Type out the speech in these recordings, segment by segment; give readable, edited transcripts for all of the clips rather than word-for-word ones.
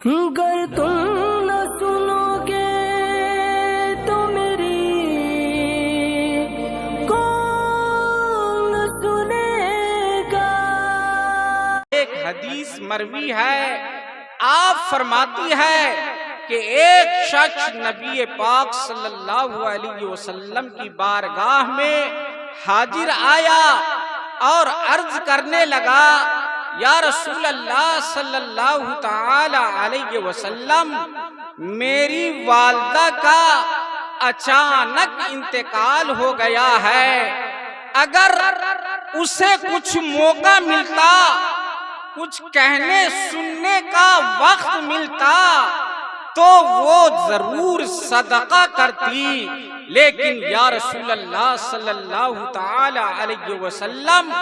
गर तुम न सुनोगे तो मेरी कौन सुनेगा। एक हदीस मरवी है, आप फरमाती है कि एक शख्स नबी पाक सल्लल्लाहु अलैहि वसल्लम की बारगाह में हाजिर आया और अर्ज करने लगा, या रसूल अल्लाह सल्लल्लाहु ताला अलैहि वसल्लम, मेरी वालिदा का अचानक इंतकाल हो गया है। अगर उसे कुछ मौका मिलता, कुछ कहने सुनने का वक्त मिलता तो वो जरूर सदका करती, लेकिन या रसूल अल्लाह सल्लल्लाहु ताला अलैहि वसल्लम,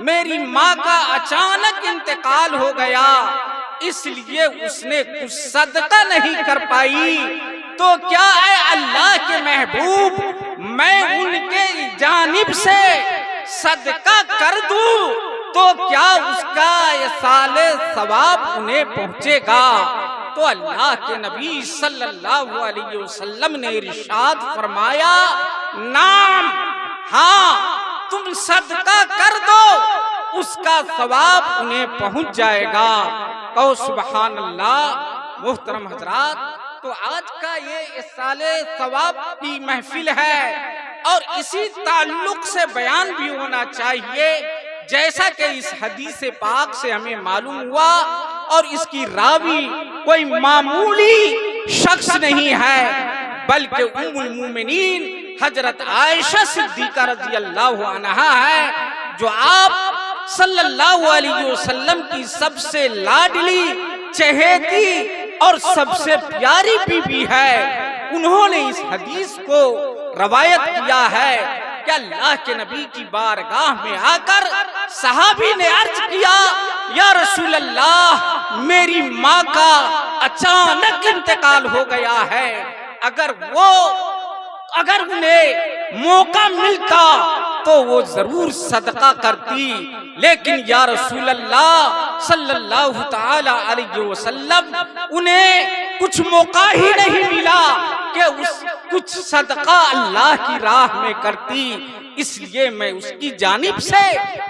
मेरी माँ का अचानक इंतकाल हो गया, इसलिए उसने कुछ सदका नहीं कर पाई। तो क्या है अल्लाह के महबूब, मैं उनके जानिब से सदका कर दूं तो क्या उसका साले सवाब उन्हें पहुंचेगा? तो अल्लाह के नबी सल्लल्लाहु अलैहि वसल्लम ने इरशाद फरमाया, नाम, हाँ, तुम सदका कर दो, उसका सवाब उन्हें पहुंच जाएगा। कहो सुभान अल्लाह। मुहतरम हजरात, तो आज का ये इसाले सवाब की महफिल है और इसी ताल्लुक से बयान भी होना चाहिए, जैसा कि इस हदीस पाक से हमें मालूम हुआ और इसकी रावी कोई मामूली शख्स नहीं है, बल्कि उम्मुल मोमिनीन हजरत आयशा सिद्दीका रज़ी अल्लाह अन्हा है, जो आप सल्लल्लाहु अलैहि वसल्लम की सबसे लाडली, चहेती और सबसे प्यारी बीबी है। उन्होंने इस हदीस को रवायत किया है कि अल्लाह के नबी की बारगाह में आकर सहाबी ने अर्ज किया, या रसूल अल्लाह, मेरी माँ का अचानक इंतकाल हो गया है, अगर उन्हें मौका मिलता तो वो जरूर सदका करती, लेकिन या रसूल अल्लाह सल्लल्लाहु ताला अलैहि वसल्लम, उन्हें कुछ मौका ही नहीं मिला कि कुछ सदका अल्लाह की राह में करती, इसलिए मैं उसकी जानिब से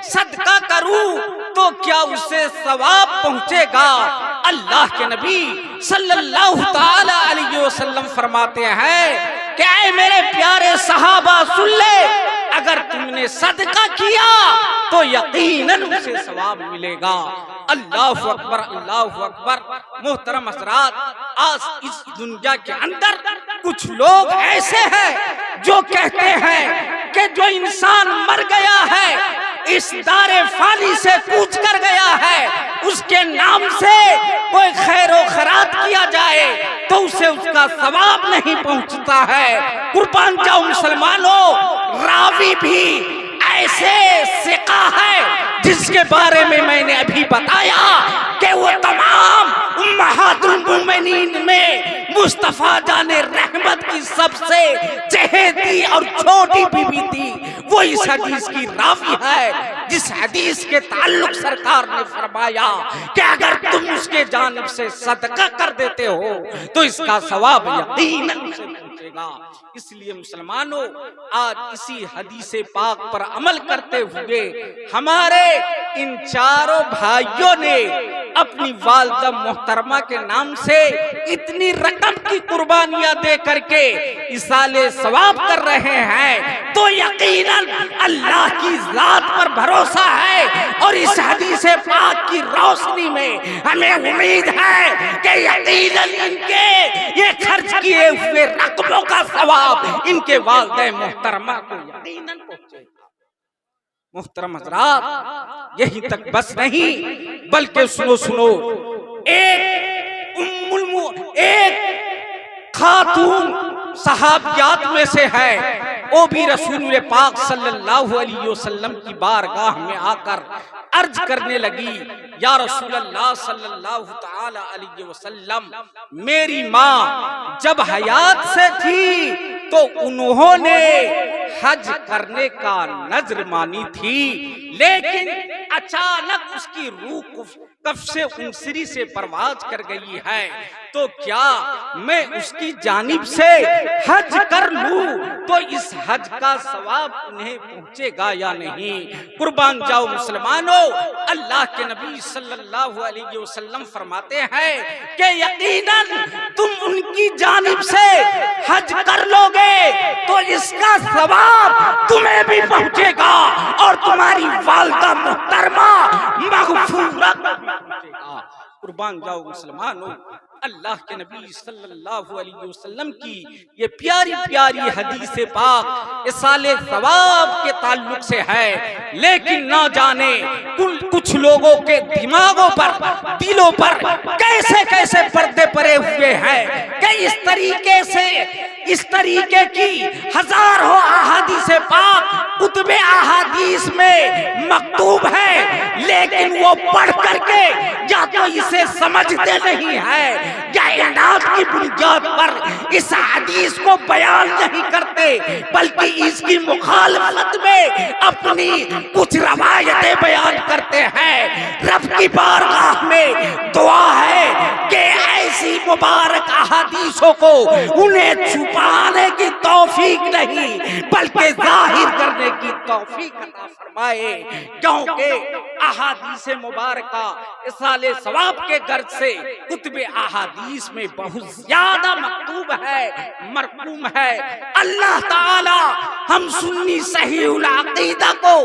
सदका करूं तो क्या उसे सवाब पहुंचेगा? अल्लाह के नबी सल्लल्लाहु ताला अलैहि वसल्लम फरमाते हैं कि ऐ मेरे प्यारे सहाबा, सुन ले, अगर तुमने सदका किया तो यकीनन उसे सवाब मिलेगा। अल्लाहु अकबर, अल्लाहु अकबर। मोहतरम हज़रात, आज इस दुनिया के अंदर कुछ लोग ऐसे हैं जो कहते हैं कि जो इंसान मर गया है, इस दारे फानी से कूच कर गया है, उसके नाम से कोई खैरो खैरात किया जाए तो उसे उसका सवाब नहीं पहुंचता है। कुर्बान जाओ मुसलमानों, रावी भी ऐसे सिका है जिसके बारे में मैंने अभी बताया कि वो तमाम उम्महातुल मोमिनीन में मुस्तफा जाने रहमत की सबसे चहेती और छोटी बीबी थी। वो इस हदीस की रावी है जिस हदीस के ताल्लुक सरकार ने फरमाया कि अगर तुम उसके जानिब से सदका कर देते हो तो इसका सवाब यकीनन उसे पहुंचेगा। इसलिए मुसलमानों, आज इसी हदीस पाक पर अमल करते हुए हमारे इन चारों भाइयों ने अपनी वालिदा मोहतरमा के नाम से इतनी रकम की कुर्बानियां दे करके इसाले सवाब कर रहे हैं, तो यकीनन अल्लाह की जात पर भरोसा है और इस हदीस पाक की रोशनी में हमें उम्मीद है कि यकीनन इनके ये खर्च किए हुए रकमों का सवाब इनके वालिदा मोहतरमा को यकीनन पहुंचेगा। मुहतरम हज़रात, यही तक बस नहीं, बल्कि सुनो, एक खातून सहाबियात में से है, वो भी रसूल पाक सल्लल्लाहु अलैहि वसल्लम की बारगाह में आकर अर्ज करने लगी, या रसूल अल्लाह सल्लल्लाहु ताला अलैहि वसल्लम, मेरी माँ जब हयात से थी तो उन्होंने हज करने का नजर मानी थी, लेकिन अचानक उसकी रूह कफ्शे उनसरी से परवाज कर गई है, तो क्या मैं उसकी जानिब से हज कर लूं तो इस हज का सवाब उन्हें पहुंचेगा या नहीं? कुर्बान जाओ मुसलमानों, अल्लाह के नबी सल्लल्लाहु अलैहि वसल्लम फरमाते हैं कि यकीनन तुम उनकी जानिब से हज कर लोगे तो इसका सवाब तुम्हें भी पहुंचेगा और तुम्हारी वालिदा मुहतरमा मगफूरत पहुंचेगा। कुर्बान जाओ मुसलमानों, अल्लाह के नबी सल्लल्लाहु अलैहि वसल्लम की ये प्यारी प्यारी हदीस पाक इसाले सवाब के ताल्लुक से है, लेकिन ना जाने कुछ लोगों के दिमागों पर, दिलों पर कैसे कैसे पर्दे पड़े हुए हैं कि इस तरीके की हजारों अहादीस पाक कुतुब अहादीस में मकतूब है, लेकिन वो पढ़ करके या तो इसे समझते नहीं है या इनाद की बुनियाद पर इस हदीस को बयान नहीं करते, बल्कि इसकी मुखालफत में अपनी कुछ रवायतें बयान करते हैं। रब की बारगाह में दुआ है कि ऐसी मुबारक अहादीसों को उन्हें छुपाने की तौफीक नहीं बल्कि जाहिर करने की तौफीक अता फरमाए, क्योंकि अहादीस मुबारका इसाले सवाब के गर्ज से कुतुब अहादीस में बहुत ज्यादा मकतूब है, मरकूम है। अल्लाह ताला हम सुन्नी सहीहुल अकीदा को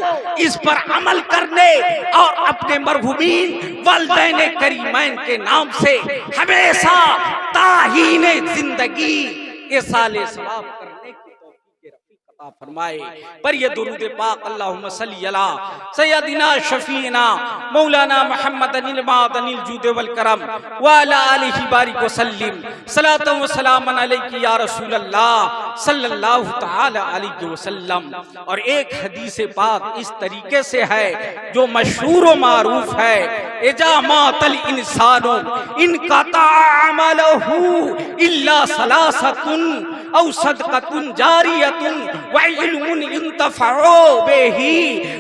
इस पर अमल करने और अपने मरहूमीन वालिदैन करीमैन के नाम से हमेशा ताहीने जिंदगी इसाले सवाब करने की तौफीक अता फरमाए। पर ये दुरूद पाक अल्लाहुम्मा सल्ली अला सय्यदिना शफीना मौलाना मुहम्मद अनिल मादनिल जूद वल करम व अला आलिहि बारिक व सल्लिम सलातु व सलामन अलैहि या रसूल अल्लाह सल्लल्लाहु तआला अलैहि वसल्लम। और एक हदीस पाक इस तरीके से है जो मशहूर व मारूफ है, इजा मातल इंसानो इनका तामलहु इल्ला सलासतुन औ सदक़तुन जारियतुन व इल्मुन युंतफउ बिही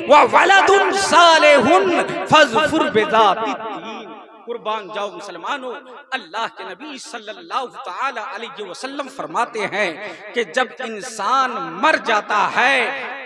व वलदुन सालिहुन फज़फुर बिज़ातिद दीन। कुर्बान जाओ मुसलमानों, अल्लाह के नबी सल्लल्लाहु तआला अलैहि वसल्लम फरमाते हैं कि जब इंसान मर जाता है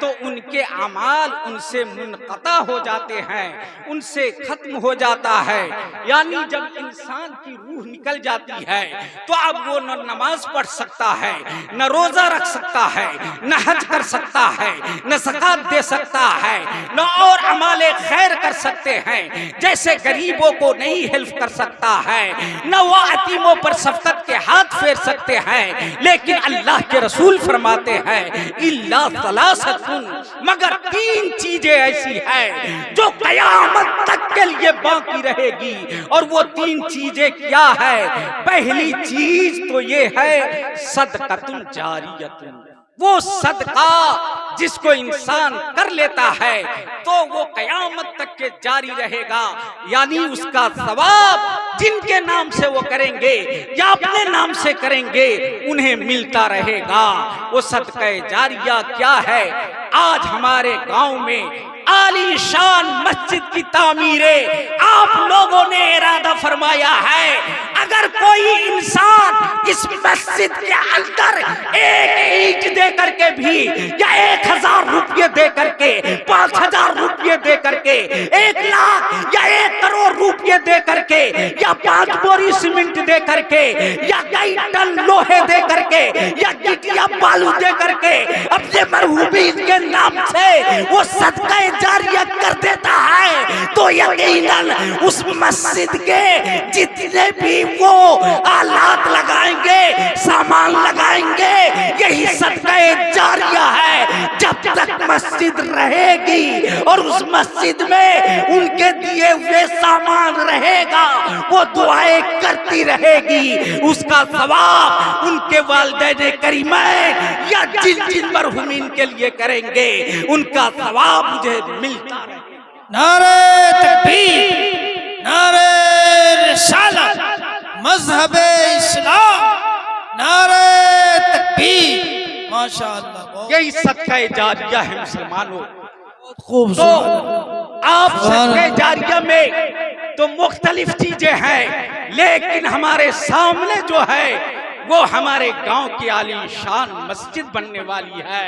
तो उनके अमाल उनसे मुनक़ता हो जाते हैं, उनसे खत्म हो जाता है। यानी जब इंसान की रूह निकल जाती है तो अब वो न नमाज पढ़ सकता है, न रोजा रख सकता है, न हज कर सकता है, न ज़कात दे सकता है, न और अमाले खैर कर सकते हैं, जैसे गरीबों को नहीं हेल्प कर सकता है, न वो यतीमों पर शफकत के हाथ फेर सकते हैं। लेकिन अल्लाह के रसूल फरमाते हैं इल्ला सलासतुन, मगर तीन चीजें ऐसी हैं जो कयामत तक के लिए बाकी रहेगी। और वो तीन चीजें क्या है? पहली चीज तो ये है सदक़तुन जारियतुन, वो सदका जिसको इंसान कर लेता है तो वो कयामत तक के जारी रहेगा, यानी उसका सवाब जिनके नाम से वो करेंगे या अपने नाम से करेंगे उन्हें मिलता रहेगा। वो सदका जारिया क्या है? आज हमारे गांव में आलीशान मस्जिद की तामीरें आप लोगों ने इरादा फरमाया है, अगर कोई इंसान इस मस्जिद के अंदर एक ईंट दे करके भी या 1000 रुपये दे करके, 5000 रुपये दे करके, 1 लाख या 1 करोड़ रुपये दे करके या 5 बोरी सीमेंट दे करके या कई टन लोहे दे करके या गिट्टियां बालू दे करके अपने मरहूमीन के नाम से वो सदका जारिया कर देता है, तो यकीनन उस मस्जिद के जितने भी वो आलात लगाएंगे, सामान लगाएंगे, यही सदका जारिया है। जब तक मस्जिद रहेगी और उस मस्जिद में उनके दिए हुए सामान रहेगा, वो दुआएं करती रहेगी, उसका सवाब उनके वालिदैन करीमैन या जिन जिन मरहूमीन के लिए करेंगे उनका सवाब मुझे मिलता है। नारे तकबीर, नारे रिसालत, मज़हबे इस्लाम, नारे तकबीर, माशाअल्लाह। यही सदका जारिया है मुसलमानों। खूब। आप सदक़े जारिया में तो मुख्तलिफ चीजें हैं, लेकिन हमारे सामने जो है वो हमारे गांव की आलीशान मस्जिद बनने वाली है।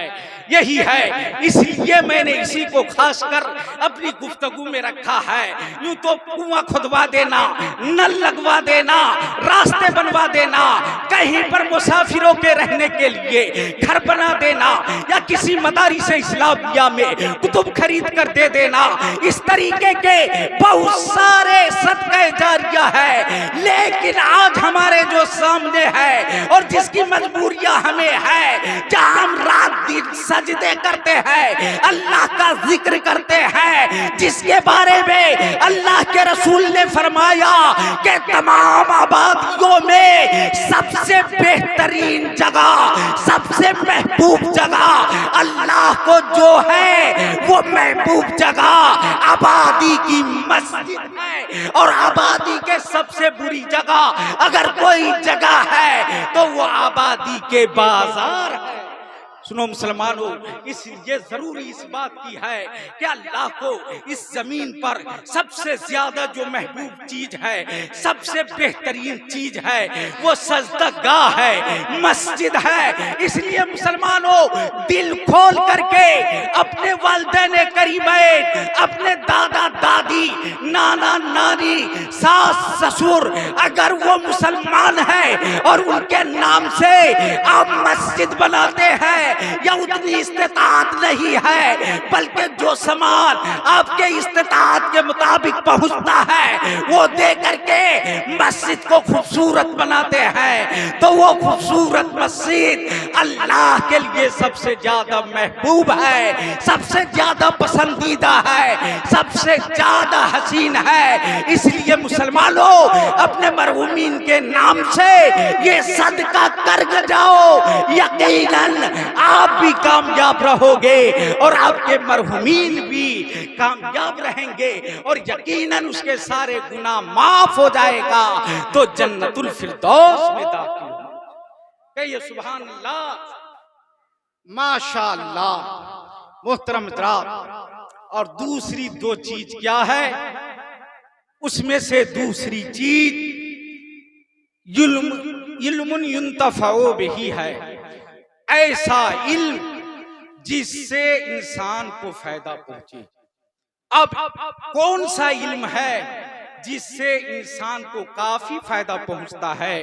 यही है, इसलिए मैंने इसी को खासकर अपनी गुफ्तगू में रखा है। यूं तो कुआं खुदवा देना, नल लगवा देना, रास्ते बनवा देना, कहीं पर मुसाफिरों के रहने के लिए घर बना देना, या किसी मदारिस इस्लामिया में कुतुब खरीद कर दे देना, इस तरीके के बहुत सारे सदक़े जारिया है। लेकिन आज हमारे जो सामने है और जिसकी मजबूरियां हमें है, जहां हम रात दिन सजदे करते हैं, अल्लाह का जिक्र करते हैं, जिसके बारे में अल्लाह के रसूल ने फरमाया कि तमाम आबादियों में सबसे बेहतरीन जगह, सबसे महबूब जगह अल्लाह को जो है वो महबूब जगह आबादी की मस्जिद है। और आबादी के सबसे बुरी जगह अगर कोई जगह है तो वो आबादी के बाजार है। सुनो मुसलमानों, इसलिए जरूरी इस बात की है कि अल्लाह को इस जमीन पर सबसे ज्यादा जो महबूब चीज है, सबसे बेहतरीन चीज है, वो सजदागाह है, मस्जिद है। इसलिए मुसलमानों, दिल खोल करके अपने वालिदैन करीमैन, अपने दादा दादी, नाना नानी, सास ससुर अगर वो मुसलमान है और उनके नाम से आप मस्जिद बनाते हैं, या उतनी इस्तेताअत नहीं है, बल्कि जो सामान आपके इस्तेताअत के मुताबिक पहुंचता है वो दे करके मस्जिद को खूबसूरत बनाते हैं, तो वो खूबसूरत मस्जिद अल्लाह के लिए सबसे ज्यादा महबूब है, सबसे ज्यादा पसंदीदा है, सबसे ज्यादा हसीन है। इसलिए मुसलमानों, अपने मरहूमीन के नाम से ये सदका कर जाओ, यकीनन आप भी कामयाब रहोगे और आपके मरहूमीन भी कामयाब रहेंगे, और यकीनन उसके सारे गुनाह माफ हो जाएगा, तो जन्नतुल फिरदौस में दाखिल हो। कहिए सुभान अल्लाह, माशाअल्लाह। मोहतरम हज़रात, और दूसरी दो चीज क्या है? उसमें से दूसरी चीज इल्मुन युंतफ़अ बिही है, ऐसा इल्म जिससे इंसान को फायदा पहुंचे। अब कौन सा इल्म है जिससे इंसान को काफी फायदा पहुंचता है?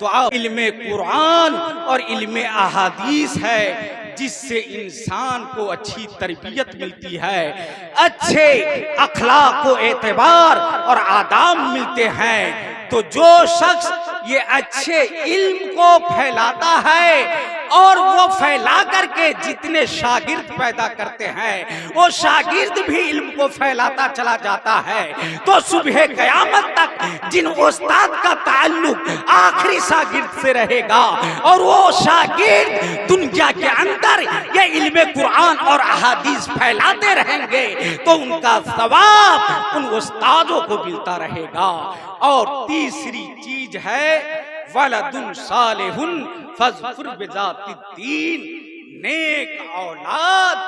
तो आप इल्मे कुरान और इल्मे अहादीस है, जिससे इंसान को अच्छी तरबियत मिलती है, अच्छे अखलाक को एतबार और आदाब मिलते हैं। तो जो शख्स ये अच्छे इल्म को फैलाता है और वो फैला करके जितने शागिर्द पैदा करते हैं, वो शागिर्द भी इल्म को फैलाता चला जाता है, तो सुबह क़यामत तक जिन उस्ताद का ताल्लुक आखिरी शागिर्द से रहेगा और वो शागिर्द दुनिया के अंदर ये इल्म कुरान और अहादीस फैलाते रहेंगे, तो उनका सवाब उन उस्तादों को मिलता रहेगा। और तीसरी चीज है वलदुन सालिहुन फज़फुर बिज़ातिद्दीन, नेक औलाद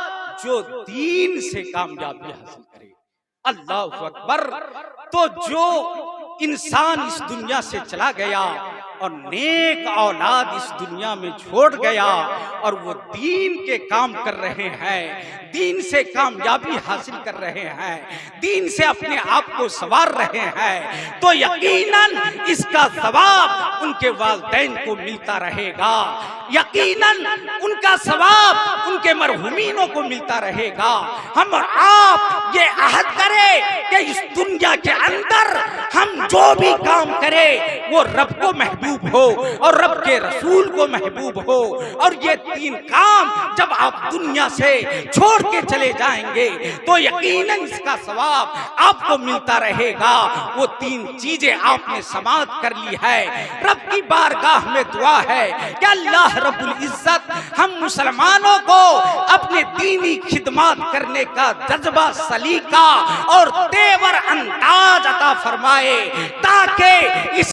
जो दीन से कामयाबी हासिल करे। अल्लाहु अकबर। तो जो इंसान इस दुनिया से चला गया और नेक औलाद इस दुनिया में छोड़ गया और वो दीन के काम कर रहे हैं, दीन से कामयाबी हासिल कर रहे हैं, दीन से अपने आप को संवार रहे हैं, तो यकीनन इसका सवाब उनके वालिदैन को मिलता रहेगा, यकीनन उनका सवाब उनके मरहूमीनों को मिलता रहेगा। हम और आप ये अहद करें कि इस दुनिया के अंदर हम जो भी काम करें वो रब को महबूब हो और रब के रसूल को महबूब हो, और ये तीन काम जब आप दुनिया से छोड़ के चले जाएंगे तो यकीनन इसका सवाब आपको मिलता रहेगा। वो तीन चीजें आपने समाप्त कर ली है। रब की बारगाह में दुआ है कि अल्लाह रब्बुल इज्जत हम मुसलमानों को अपने दीनी खिदमत करने का जज्बा, सलीका और तेवर अंदाज अता फरमाए, ताकि इस